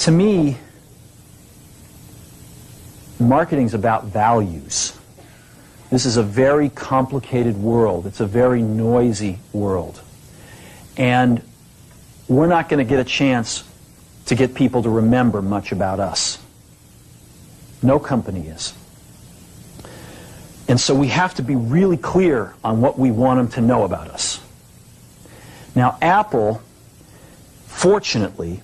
To me, marketing's about values. This is a very complicated world. It's a very noisy world. And we're not going to get a chance to get people to remember much about us. No company is. And so we have to be really clear on what we want them to know about us. Now, Apple, fortunately,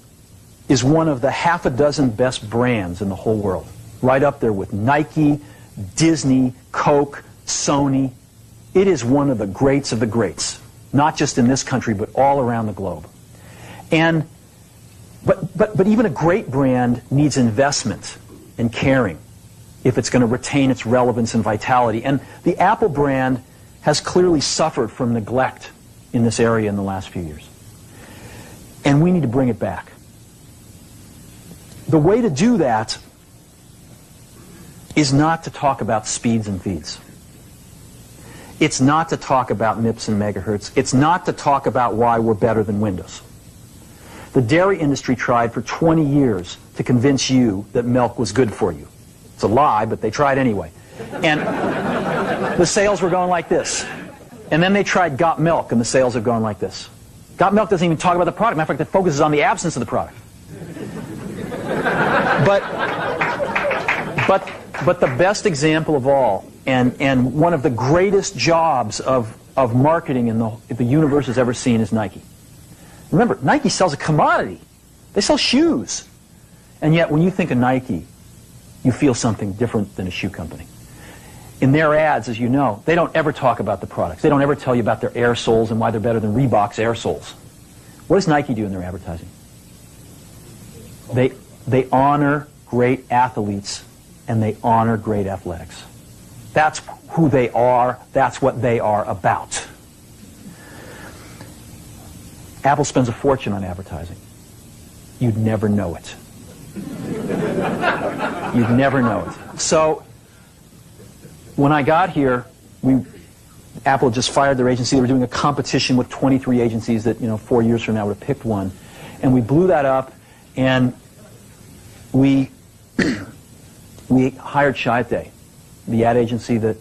is one of the half a dozen best brands in the whole world. Right up there with Nike, Disney, Coke, Sony. It is one of the greats of the greats. Not just in this country, but all around the globe. But even a great brand needs investment and caring if it's going to retain its relevance and vitality. And the Apple brand has clearly suffered from neglect in this area in the last few years. And we need to bring it back. The way to do that is not to talk about speeds and feeds. It's not to talk about MIPS and megahertz. It's not to talk about why we're better than Windows. The dairy industry tried for 20 years to convince you that milk was good for you. It's a lie, but they tried anyway. And the sales were going like this. And then they tried Got Milk, and the sales have gone like this. Got Milk doesn't even talk about the product. Matter of fact, it focuses on the absence of the product. But the best example of all, and one of the greatest jobs of marketing in the universe has ever seen is Nike. Remember, Nike sells a commodity. They sell shoes. And yet, when you think of Nike, you feel something different than a shoe company. In their ads, as you know, they don't ever talk about the products. They don't ever tell you about their air soles and why they're better than Reebok's air soles. What does Nike do in their advertising? They honor great athletes and they honor great athletics. That's who they are. That's what they are about. Apple spends a fortune on advertising. You'd never know it. You'd never know it. So, when I got here, Apple just fired their agency. They were doing a competition with 23 agencies that, 4 years from now would have picked one. And we blew that up, and we hired Chiat, the ad agency that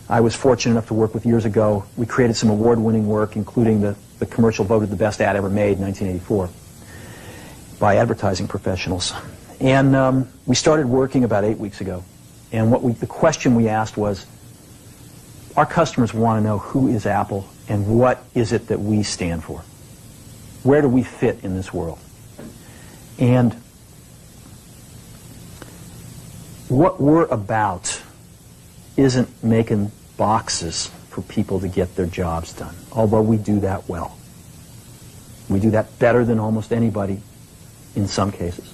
I was fortunate enough to work with years ago. We created some award-winning work, including the commercial voted the best ad ever made in 1984 by advertising professionals. And we started working about 8 weeks ago. And the question we asked was, our customers want to know who is Apple and what is it that we stand for? Where do we fit in this world? And what we're about isn't making boxes for people to get their jobs done, although we do that well. We do that better than almost anybody in some cases.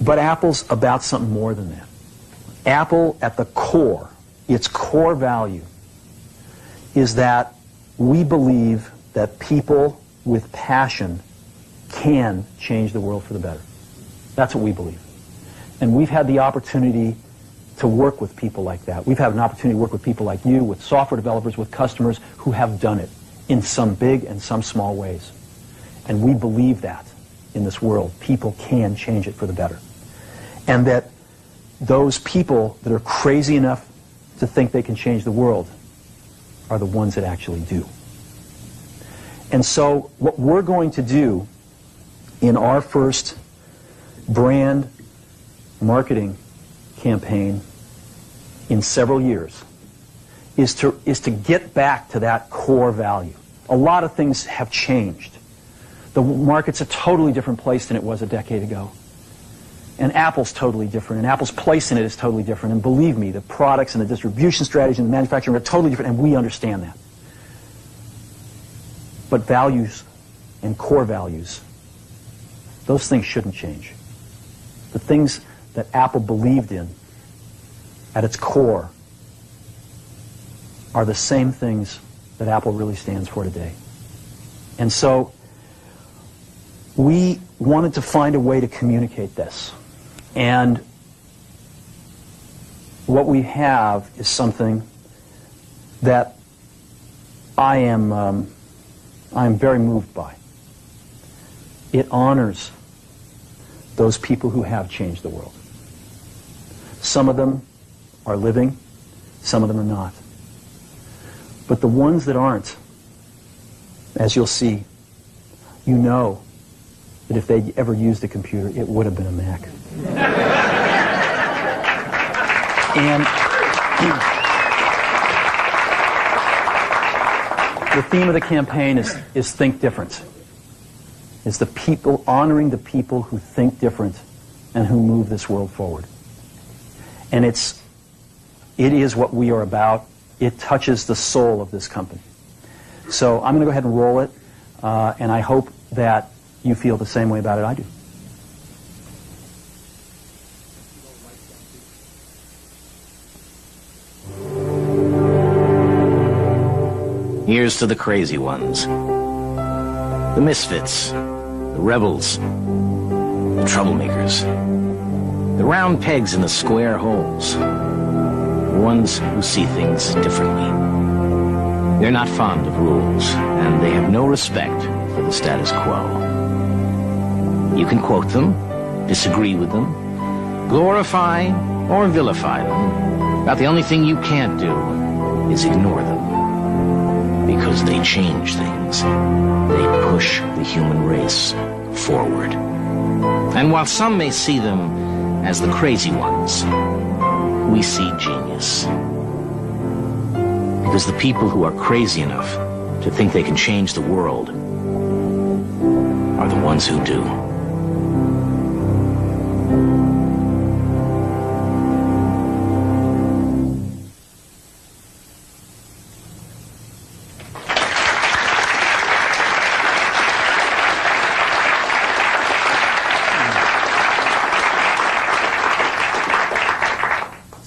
But Apple's about something more than that. Apple, at the core, its core value, is that we believe that people with passion can change the world for the better. That's what we believe. And we've had the opportunity to work with people like that. We've had an opportunity to work with people like you, with software developers, with customers who have done it in some big and some small ways. And we believe that in this world, people can change it for the better. And that those people that are crazy enough to think they can change the world are the ones that actually do. And so what we're going to do in our first brand marketing campaign in several years is to get back to that core value. A lot of things have changed. The market's a totally different place than it was a decade ago. And Apple's totally different, and Apple's place in it is totally different. And believe me, the products and the distribution strategy and the manufacturing are totally different, and we understand that. But values and core values, those things shouldn't change. The things that Apple believed in at its core are the same things that Apple really stands for today. And so we wanted to find a way to communicate this. And what we have is something that I'm very moved by. It honors those people who have changed the world. Some of them are living, some of them are not. But the ones that aren't, as you'll see, you know that if they'd ever used a computer, it would have been a Mac. And the theme of the campaign is Think Different. It's the people, honoring the people who think different and who move this world forward. And it is what we are about. It touches the soul of this company. So I'm going to go ahead and roll it, and I hope that you feel the same way about it I do. Here's to the crazy ones, the misfits, the rebels, the troublemakers, the round pegs in the square holes, the ones who see things differently. They're not fond of rules, and they have no respect for the status quo. You can quote them, disagree with them, glorify or vilify them, but the only thing you can't do is ignore them. Because they change things. They push the human race forward. And while some may see them as the crazy ones, we see genius. Because the people who are crazy enough to think they can change the world are the ones who do.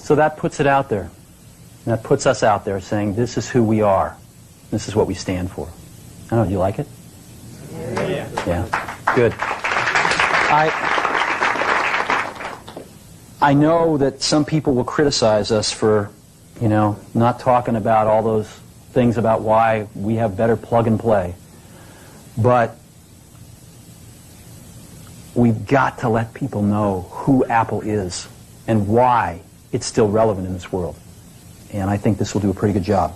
So that puts it out there. That puts us out there saying, this is who we are. This is what we stand for. I don't know, do you like it? Yeah. Yeah. Good. I know that some people will criticize us for, not talking about all those things about why we have better plug and play. But we've got to let people know who Apple is and why it's still relevant in this world. And I think this will do a pretty good job.